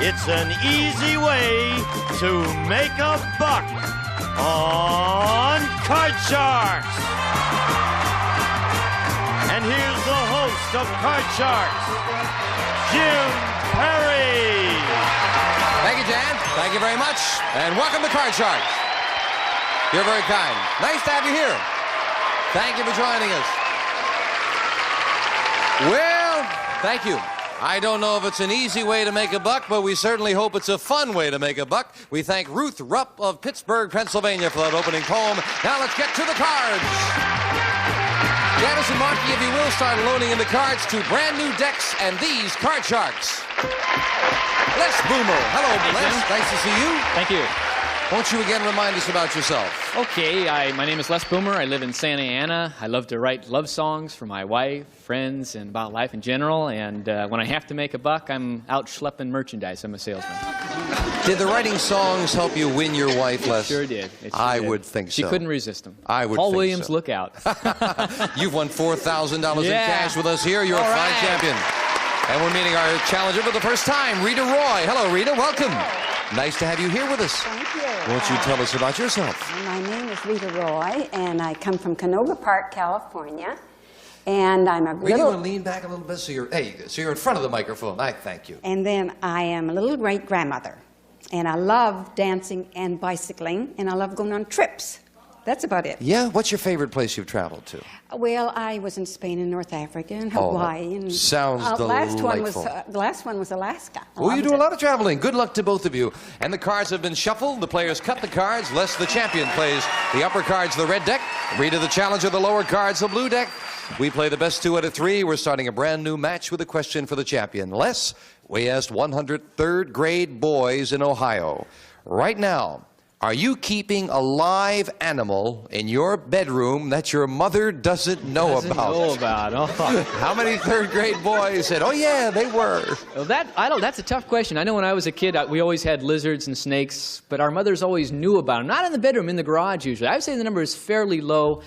It's an easy way to make a buck on Card Sharks. And here's the host of Card Sharks, Jim Perry. Thank you, Jan. Thank you very much. And welcome to Card Sharks. You're very kind. Nice to have you here. Thank you for joining us. Well, thank you. I don't know if it's an easy way to make a buck, but we certainly hope it's a fun way to make a buck. We thank Ruth Rupp of Pittsburgh, Pennsylvania for that opening poem. Now let's get to the cards. Janice and Marky, if you will, start loading in the cards to brand new decks and these Card Sharks. Les Boomer. Hello, Les. Nice to see you. Thank you. Won't you again remind us about yourself? Okay, my name is Les Boomer. I live in Santa Ana. I love to write love songs for my wife, friends, and about life in general. And when I have to make a buck, I'm out schlepping merchandise. I'm a salesman. Did the writing songs help you win your wife, Les? It sure did. I would think so. She couldn't resist them. I would Paul think Williams, so. look out. You've won $4,000 in cash with us here. You're All a fine right. champion. And we're meeting our challenger for the first time, Rita Roy. Hello, Rita. Welcome. Nice to have you here with us. Thank you. Won't you tell us about yourself? My name is Rita Roy, and I come from Canoga Park, California. And I'm a Rita, you want little... to lean back a little bit so you're in front of the microphone. I thank you. And then I am a little great-grandmother. And I love dancing and bicycling, and I love going on trips. That's about it. Yeah? What's your favorite place you've traveled to? Well, I was in Spain and North Africa and Hawaii. And sounds the last one was Alaska. Well, you do a lot of traveling. Good luck to both of you. And the cards have been shuffled. The players cut the cards. Les, the champion, plays the upper cards, the red deck. Rita, the challenger, the lower cards, the blue deck. We play the best 2 out of 3. We're starting a brand new match with a question for the champion. Les, we asked 100 third grade boys in Ohio. Right now, are you keeping a live animal in your bedroom that your mother doesn't know about? Oh. How many third grade boys said, oh yeah, they were? Well, that's a tough question. I know when I was a kid, we always had lizards and snakes, but our mothers always knew about them. Not in the bedroom, in the garage usually. I would say the number is fairly low.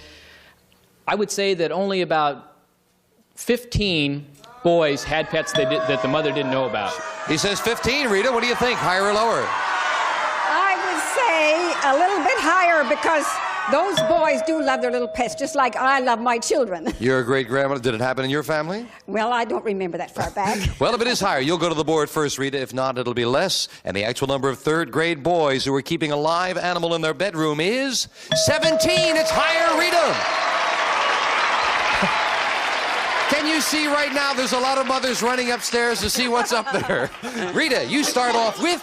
I would say that only about 15 boys had pets that the mother didn't know about. He says 15. Rita, what do you think? Higher or lower? I would say a little bit higher because those boys do love their little pets, just like I love my children. You're a great-grandmother. Did it happen in your family? Well, I don't remember that far back. Well, if it is higher, you'll go to the board first, Rita. If not, it'll be less. And the actual number of third-grade boys who are keeping a live animal in their bedroom is 17. It's higher, Rita. Can you see right now there's a lot of mothers running upstairs to see what's up there? Rita, you start off with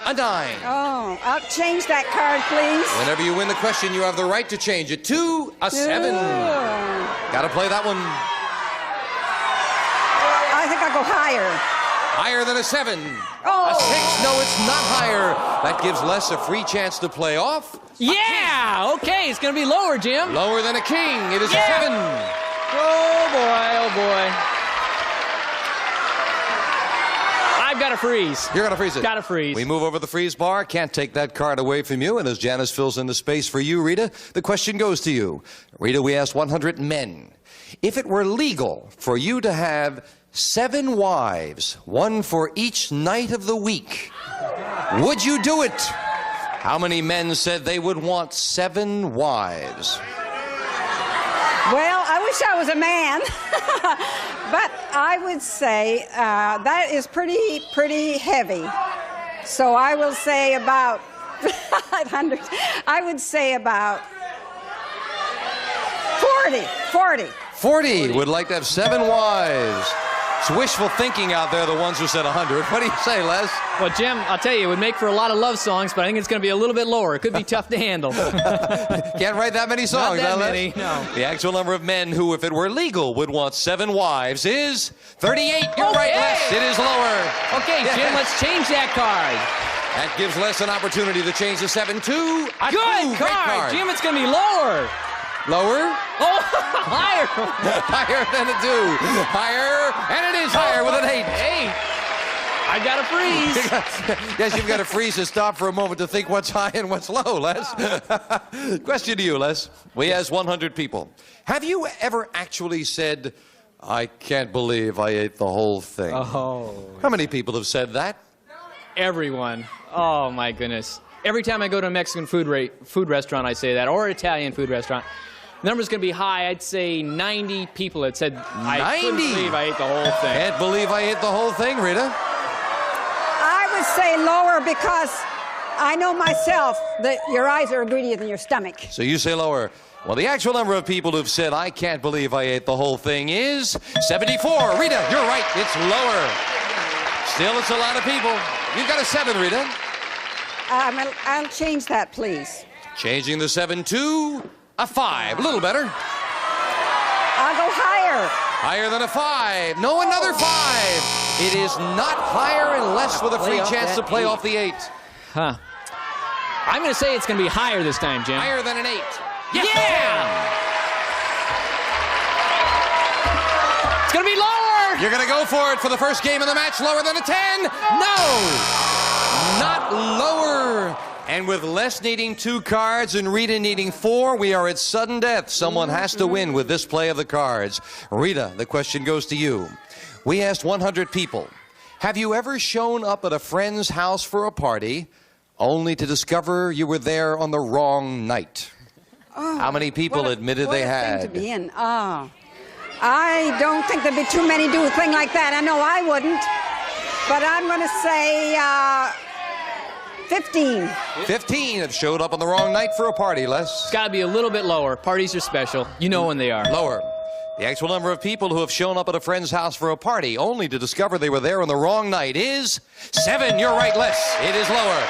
a 9. Oh, I'll change that card, please. Whenever you win the question, you have the right to change it to a 7. Got to play that one. I think I'll go higher. Higher than a 7. Oh. A 6. No, it's not higher. That gives Les a free chance to play off. Yeah! Okay, it's going to be lower, Jim. Lower than a king. It is a 7. Oh, boy, oh, boy. I've got to freeze. You're going to freeze it. Got to freeze. We move over the freeze bar. Can't take that card away from you. And as Janice fills in the space for you, Rita, the question goes to you. Rita, we asked 100 men. If it were legal for you to have 7 wives, 1 for each night of the week, would you do it? How many men said they would want 7 wives? Well, I wish I was a man, but I would say that is pretty heavy. So I will say about 500. I would say about 40. 40 would like to have 7 wives. It's wishful thinking out there, the ones who said 100. What do you say, Les? Well, Jim, I'll tell you, it would make for a lot of love songs, but I think it's going to be a little bit lower. It could be tough to handle. Can't write that many songs, Not that huh, Les? many, no. The actual number of men who, if it were legal, would want 7 wives is 38. You're right, Les. It is lower. Okay, Jim, let's change that card. That gives Les an opportunity to change the 7 to a 2. Good Great card. Jim, it's going to be lower. Lower? Oh, higher. Higher than a 2. Higher, and it is higher with an 8. 8. I got to freeze. Yes, you've got to freeze and stop for a moment to think what's high and what's low, Les. Question to you, Les. We asked 100 people. Have you ever actually said, I can't believe I ate the whole thing? Oh. How many people have said that? everyone. Oh, my goodness. Every time I go to a Mexican food restaurant, I say that, or an Italian food restaurant. The number's going to be high. I'd say 90 people that said, I couldn't believe I ate the whole thing. Can't believe I ate the whole thing, Rita. I would say lower because I know myself that your eyes are greedier than your stomach. So you say lower. Well, the actual number of people who've said, I can't believe I ate the whole thing is 74. Rita, you're right. It's lower. Still, it's a lot of people. You've got a 7, Rita. I'll change that, please. Changing the 7 to a 5. A little better. I'll go higher. Higher than a 5. No, another 5. It is not higher unless with a free chance to play off the 8. Huh. I'm going to say it's going to be higher this time, Jim. Higher than an 8. Yes, yeah! It's going to be lower. You're going to go for it for the first game of the match. Lower than a 10? No! Not lower. And with Les needing 2 cards and Rita needing 4, we are at sudden death. Someone has to win with this play of the cards. Rita, the question goes to you. We asked 100 people, have you ever shown up at a friend's house for a party only to discover you were there on the wrong night? Oh, how many people admitted they had? What a thing to be in. Oh. I don't think there'd be too many do a thing like that. I know I wouldn't. But I'm going to say 15. 15 have showed up on the wrong night for a party, Les. It's got to be a little bit lower. Parties are special. You know when they are. Lower. The actual number of people who have shown up at a friend's house for a party only to discover they were there on the wrong night is 7. You're right, Les. It is lower.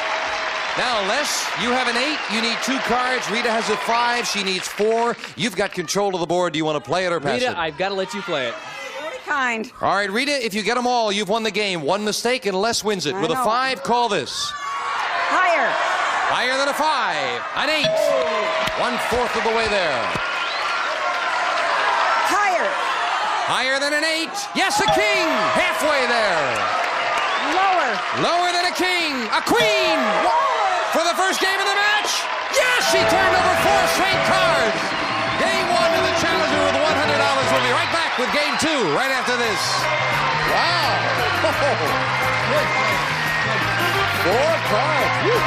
Now, Les, you have an 8. You need 2 cards. Rita has a 5. She needs 4. You've got control of the board. Do you want to play it or pass it? Rita, I've got to let you play it. Very kind. All right, Rita, if you get them all, you've won the game. 1 mistake and Les wins it. With a 5, call this. Higher. Higher than a 5. An 8. 1/4 of the way there. Higher. Higher than an 8. Yes, a king. Halfway there. Lower. Lower than a king. A queen. For the first game of the match. Yes, she turned over 4 straight cards. Game 1 of the Challenger with $100. We'll be right back with game 2 right after this. Wow. 4 cards. Woo.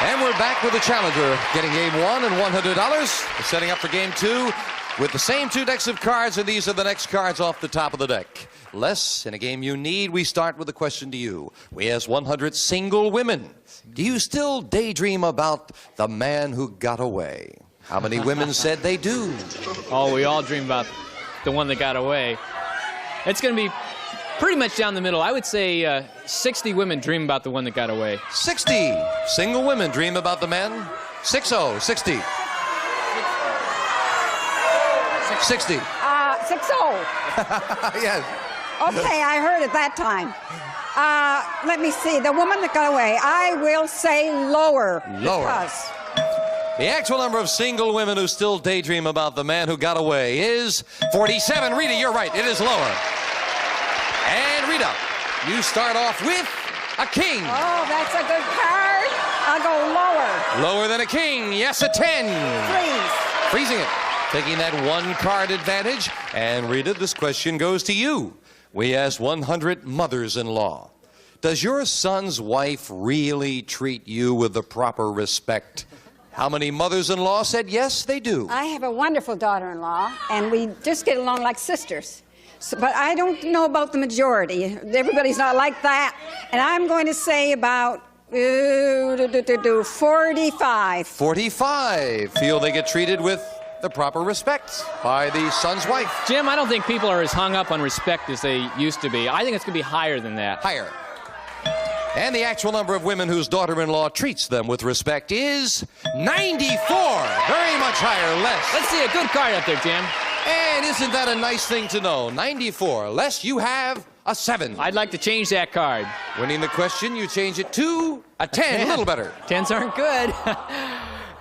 And we're back with the Challenger, getting game 1 and $100. We're setting up for game 2 with the same 2 decks of cards, and these are the next cards off the top of the deck. Les, in a game you need, we start with a question to you. We asked 100 single women. Do you still daydream about the man who got away? How many women said they do? Oh, we all dream about the one that got away. It's going to be pretty much down the middle. I would say 60 women dream about the one that got away. 60 single women dream about the man. 60, 60. 60. 60. Yes. Okay, I heard it that time. Let me see. The woman that got away. I will say lower. Lower. Because The actual number of single women who still daydream about the man who got away is 47. Rita, you're right. It is lower. And Rita, you start off with a king. Oh, that's a good card. I'll go lower. Lower than a king. Yes, a 10. Freeze. Freezing it. Taking that 1 card advantage. And Rita, this question goes to you. We asked 100 mothers-in-law. Does your son's wife really treat you with the proper respect? How many mothers-in-law said yes, they do? I have a wonderful daughter-in-law, and we just get along like sisters. So, but I don't know about the majority. Everybody's not like that. And I'm going to say about 45. 45 feel they get treated with the proper respect by the son's wife. Jim, I don't think people are as hung up on respect as they used to be. I think it's going to be higher than that. Higher. And the actual number of women whose daughter-in-law treats them with respect is 94. Very much higher, Les. Let's see a good card up there, Jim. And isn't that a nice thing to know? 94. Les, you have a 7. I'd like to change that card. Winning the question, you change it to a 10. A little better. 10s aren't good.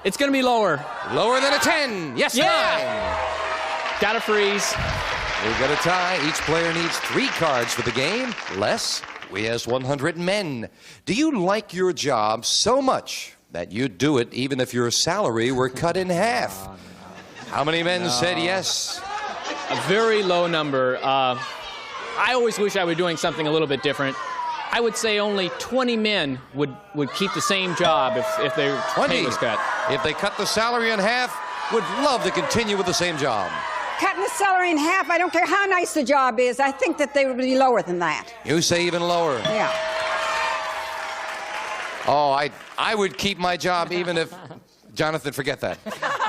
It's going to be lower. Lower than a 10. Yes, yeah. 9. Got to freeze. We've got a tie. Each player needs 3 cards for the game. Les, we asked 100 men. Do you like your job so much that you'd do it even if your salary were cut in half? How many men said yes? A very low number. I always wish I were doing something a little bit different. I would say only 20 men would keep the same job if their 20. pay was cut. If they cut the salary in half, would love to continue with the same job. Cutting the salary in half, I don't care how nice the job is. I think that they would be lower than that. You say even lower. Yeah. Oh, I would keep my job even if... Jonathan, forget that.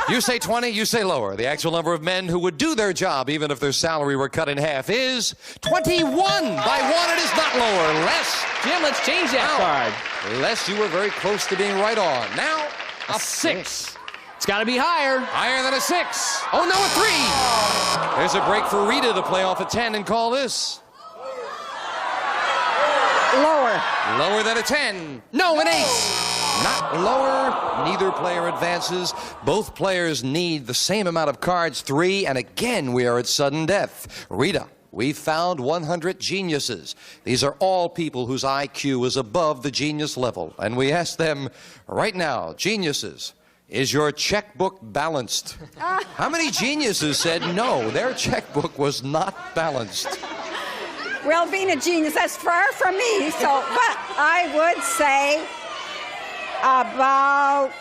You say 20, you say lower. The actual number of men who would do their job even if their salary were cut in half is 21. By one, it is not lower. Les. Jim, let's change that card. Les, you were very close to being right on. Now, a 6. It's got to be higher. Higher than a 6. Oh, no, a 3. There's a break for Rita to play off a 10 and call this. Lower. Lower than a 10. No, an 8. Not lower. Neither player advances. Both players need the same amount of cards, 3, and again we are at sudden death. Rita, we found 100 geniuses. These are all people whose IQ is above the genius level, and we ask them right now, geniuses, is your checkbook balanced? How many geniuses said no, their checkbook was not balanced? Well, being a genius, that's far from me, so, but I would say about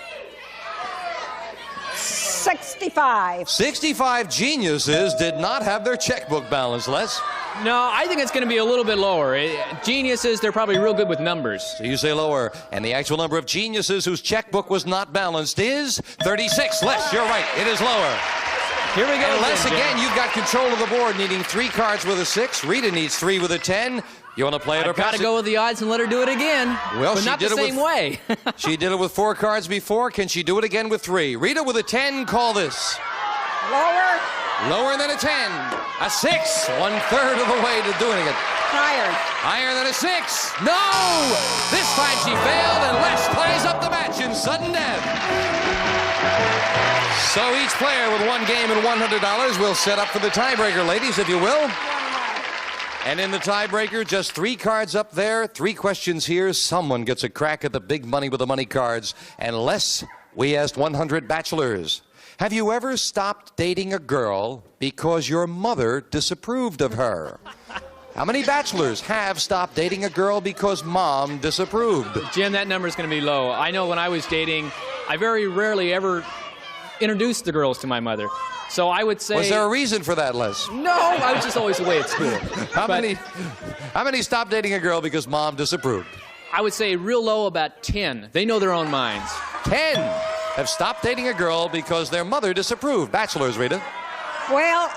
65. 65 geniuses did not have their checkbook balanced, Les. No, I think it's going to be a little bit lower. Geniuses, they're probably real good with numbers. So you say lower. And the actual number of geniuses whose checkbook was not balanced is 36. Les, you're right. It is lower. Here we go. And Les, again, you've got control of the board, needing 3 cards with a 6. Rita needs 3 with a 10. You want to play it or I've pass got to it? go with the odds and let her do it again. Well, but she not did the it same way. She did it with 4 cards before. Can she do it again with 3? Rita with a 10, call this. Lower. Lower than a 10. A 6. 1/3 of the way to doing it. Higher. Higher than a 6. No! This time she failed, and Les ties up the match in sudden death. So each player with 1 game and $100 will set up for the tiebreaker, ladies, if you will. And in the tiebreaker, just 3 cards up there, 3 questions here. Someone gets a crack at the big money with the money cards. And Les, we asked 100 bachelors, have you ever stopped dating a girl because your mother disapproved of her? How many bachelors have stopped dating a girl because mom disapproved? Jim, that number is going to be low. I know when I was dating, I very rarely ever introduced the girls to my mother. So I would say... Was there a reason for that, Les? No, I was just always away at school. How many stopped dating a girl because mom disapproved? I would say real low, about 10. They know their own minds. 10 have stopped dating a girl because their mother disapproved. Bachelors, Rita. Well,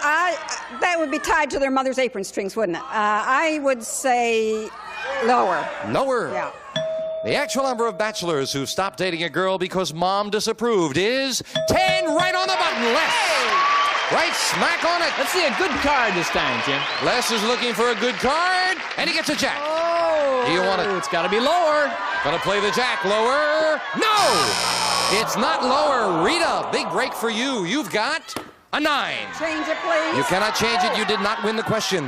that would be tied to their mother's apron strings, wouldn't it? I would say lower. Lower. Yeah. The actual number of bachelors who've stopped dating a girl because mom disapproved is 10. Right on the button, Les. Right smack on it. Let's see a good card this time, Jim. Les is looking for a good card, and he gets a jack. Oh, Do you want it? It's got to be lower. Gonna play the jack. Lower. No! It's not lower. Rita, big break for you. You've got a 9. Change it, please. You cannot change it. You did not win the question.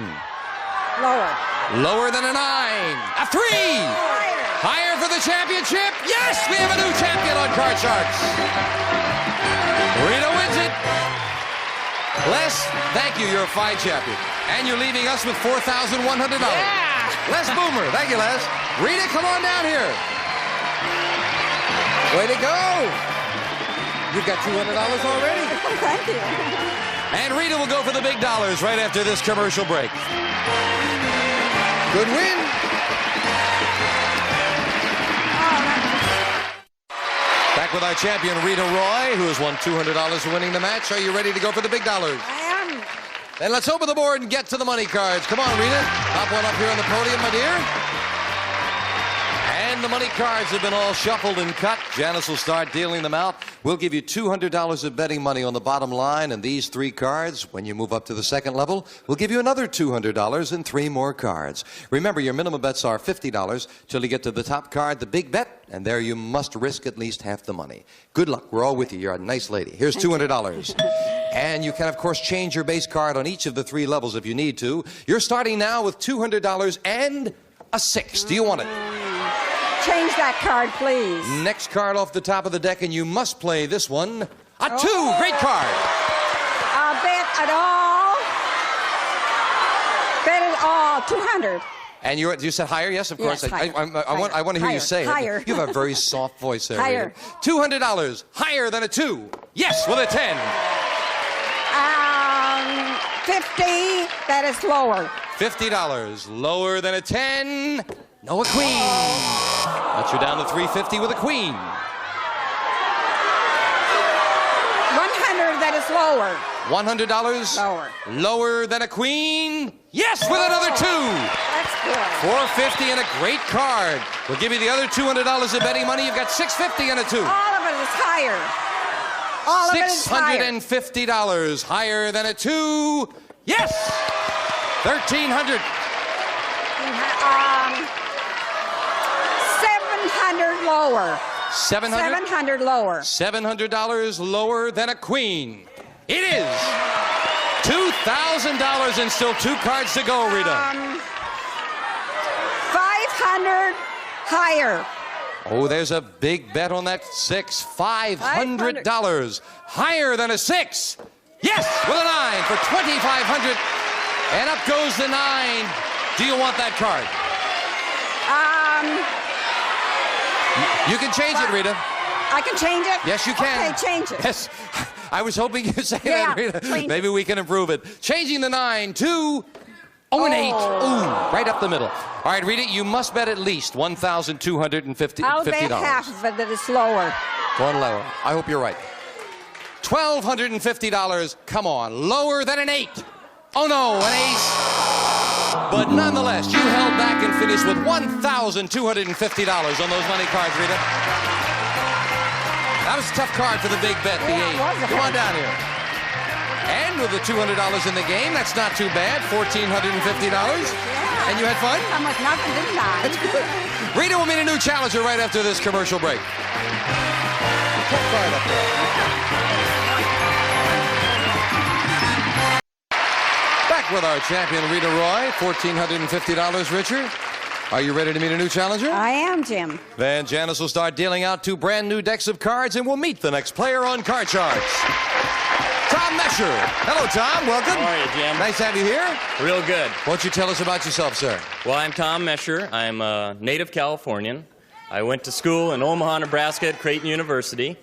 Lower. Lower than a 9. A 3. Higher for the championship. Yes, we have a new champion on Card Sharks. Rita wins it. Les, thank you. You're a fine champion. And you're leaving us with $4,100. Yeah! Les Boomer. Thank you, Les. Rita, come on down here. Way to go. You've got $200 already. Thank you. And Rita will go for the big dollars right after this commercial break. Good win. Back with our champion, Rita Roy, who has won $200 for winning the match. Are you ready to go for the big dollars? I am. Then let's open the board and get to the money cards. Come on, Rita. Hop one up here on the podium, my dear. And the money cards have been all shuffled and cut. Janice will start dealing them out. We'll give you $200 of betting money on the bottom line, and these 3 cards, when you move up to the second level, we'll give you another $200 and 3 more cards. Remember, your minimum bets are $50 till you get to the top card, the big bet, and there you must risk at least half the money. Good luck. We're all with you. You're a nice lady. Here's $200. And you can, of course, change your base card on each of the 3 levels if you need to. You're starting now with $200 and a 6. Do you want it? Change that card, please. Next card off the top of the deck, and you must play this one. A 2. Great card. Bet at all. Bet at all. 200. And you said higher? Yes, of course. Yes, higher. I want to hear you say Higher. it. You have a very soft voice there. Higher. Rita. $200. Higher than a 2. Yes, with a 10. 50. That is lower. $50. Lower than a 10. No, a queen. That's you down to $350 with a queen. 100. That is lower. $100. Lower. Lower than a queen. Yes, with another 2. That's good. $450 and a great card. We'll give you the other $200 of betting money. You've got $650 and a 2. All of it is higher. All of it is higher. $650 higher than a 2. Yes! $1,300. 700 lower. 700? 700 lower. $700 lower than a queen. It is $2,000 and still 2 cards to go, Rita. 500 higher. Oh, there's a big bet on that 6. $500 higher than a 6. Yes, with a 9 for $2,500. And up goes the 9. Do you want that card? You can change it, Rita. I can change it? Yes, you can. Okay, change it. Yes. I was hoping you'd say that, Rita. Maybe we can improve it. Changing the 9 to... Oh, an 8. Ooh, right up the middle. All right, Rita, you must bet at least $1,250. I'll bet half of it that it's lower. Going lower. I hope you're right. $1,250. Come on. Lower than an 8. Oh, no, an ace. But nonetheless, you held back and finished with $1,250 on those money cards, Rita. That was a tough card for the big bet, the 8. Come on down here. And with the $200 in the game, that's not too bad. $1,450. Yeah. And you had fun? I'm with nothing, didn't I? That's good. Rita will meet a new challenger right after this commercial break. Tough card up there. Back with our champion, Rita Roy. $1,450, Richard. Are you ready to meet a new challenger? I am, Jim. Then Janice will start dealing out 2 brand new decks of cards, and we'll meet the next player on Card Sharks. Tom Mesher. Hello, Tom. Welcome. How are you, Jim? Nice to have you here. Real good. Why don't you tell us about yourself, sir? Well, I'm Tom Mesher. I'm a native Californian. I went to school in Omaha, Nebraska at Creighton University.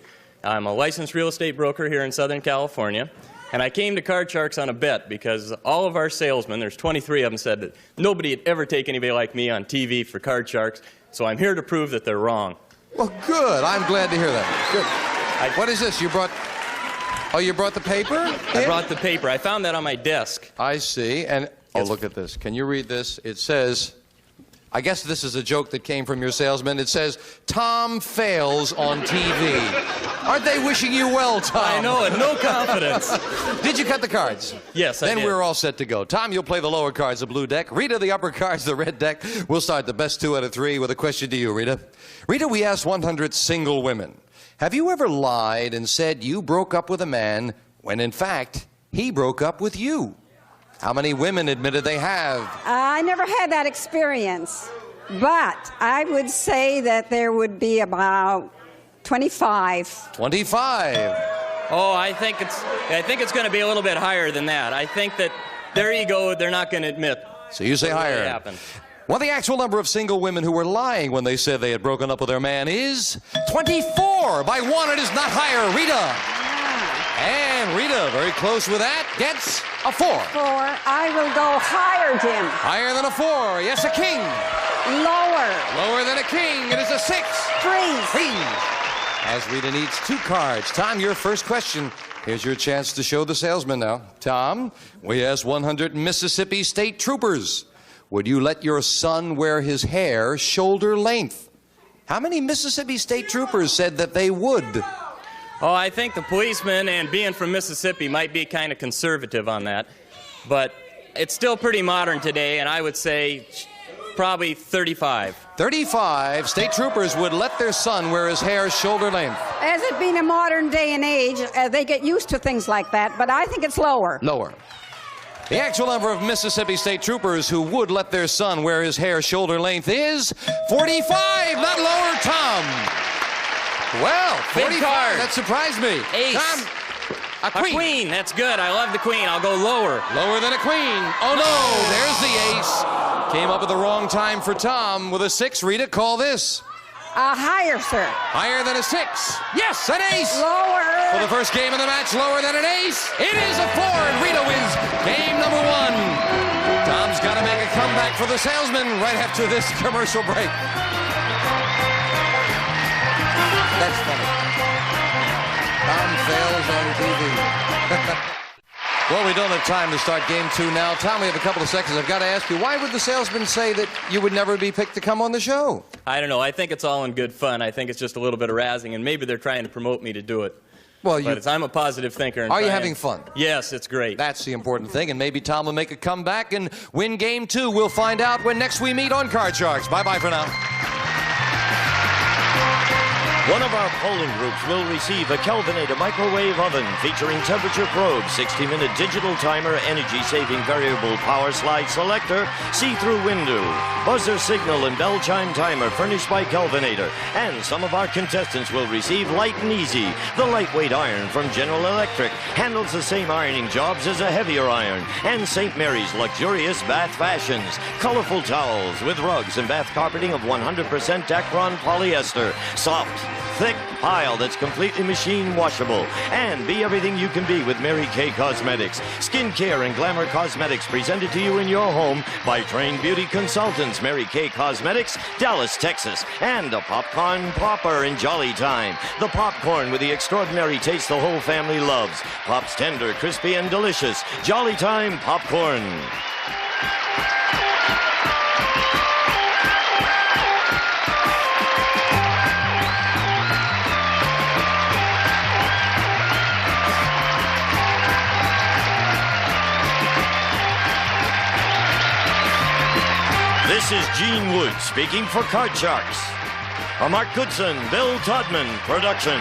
I'm a licensed real estate broker here in Southern California. And I came to Card Sharks on a bet because all of our salesmen, there's 23 of them, said that nobody had ever taken anybody like me on TV for Card Sharks. So I'm here to prove that they're wrong. Well, good. I'm glad to hear that. Good. What is this? You brought... Oh, you brought the paper? I brought the paper. I found that on my desk. I see. And, oh, look at this. Can you read this? It says... I guess this is a joke that came from your salesman. It says, Tom fails on TV. Aren't they wishing you well, Tom? I know it. No confidence. Did you cut the cards? Yes, I did. Then we're all set to go. Tom, you'll play the lower cards, the blue deck. Rita, the upper cards, the red deck. We'll start the best 2 out of 3 with a question to you, Rita. Rita, we asked 100 single women. Have you ever lied and said you broke up with a man when, in fact, he broke up with you? How many women admitted they have? I never had that experience, but I would say that there would be about 25. 25. Oh, I think it's going to be a little bit higher than that. I think that their ego, they're not going to admit. So you say higher. Really happened. Well, the actual number of single women who were lying when they said they had broken up with their man is 24. By 1, it is not higher. Rita. And Rita, very close with that, gets a 4. 4. I will go higher, Jim. Higher than a 4. Yes, a king. Lower. Lower than a king. It is a 6. 3. As Rita needs 2 cards. Tom, your first question. Here's your chance to show the salesman now. Tom, we asked 100 Mississippi State Troopers. Would you let your son wear his hair shoulder length? How many Mississippi State Troopers said that they would? Oh, I think the policeman, and being from Mississippi, might be kind of conservative on that. But it's still pretty modern today, and I would say probably 35. 35 state troopers would let their son wear his hair shoulder length. As it being a modern day and age, they get used to things like that, but I think it's lower. Lower. The actual number of Mississippi State Troopers who would let their son wear his hair shoulder length is 45, not lower, Tom. Well, 45, that surprised me. Ace. Tom, a queen. A queen, that's good. I love the queen. I'll go lower. Lower than a queen. Oh, no, there's the ace. Came up at the wrong time for Tom with a 6. Rita, call this. Higher, sir. Higher than a 6. Yes, an ace. Lower. For the first game of the match, lower than an ace. It is a 4, and Rita wins game number 1. Tom's got to make a comeback for the salesman right after this commercial break. That's funny. Tom fails on TV. Well, we don't have time to start game 2 now. Tom, we have a couple of seconds. I've got to ask you, why would the salesman say that you would never be picked to come on the show? I don't know. I think it's all in good fun. I think it's just a little bit of razzing, and maybe they're trying to promote me to do it. Well, but I'm a positive thinker. And are you having fun? Yes, it's great. That's the important thing, and maybe Tom will make a comeback and win game 2. We'll find out when next we meet on Card Sharks. Bye-bye for now. One of our polling groups will receive a Kelvinator microwave oven featuring temperature probe, 60-minute digital timer, energy-saving variable power slide selector, see-through window, buzzer signal, and bell chime timer furnished by Kelvinator. And some of our contestants will receive Light and Easy, the lightweight iron from General Electric. Handles the same ironing jobs as a heavier iron. And St. Mary's luxurious bath fashions, colorful towels with rugs and bath carpeting of 100% Dacron polyester, soft, thick pile that's completely machine washable. And be everything you can be with Mary Kay Cosmetics. Skin care and glamour cosmetics presented to you in your home by trained beauty consultants. Mary Kay Cosmetics, Dallas, Texas. And a popcorn popper in Jolly Time. The popcorn with the extraordinary taste the whole family loves. Pop's tender, crispy, and delicious. Jolly Time popcorn. This is Gene Wood speaking for Card Sharks. A Mark Goodson, Bill Todman production.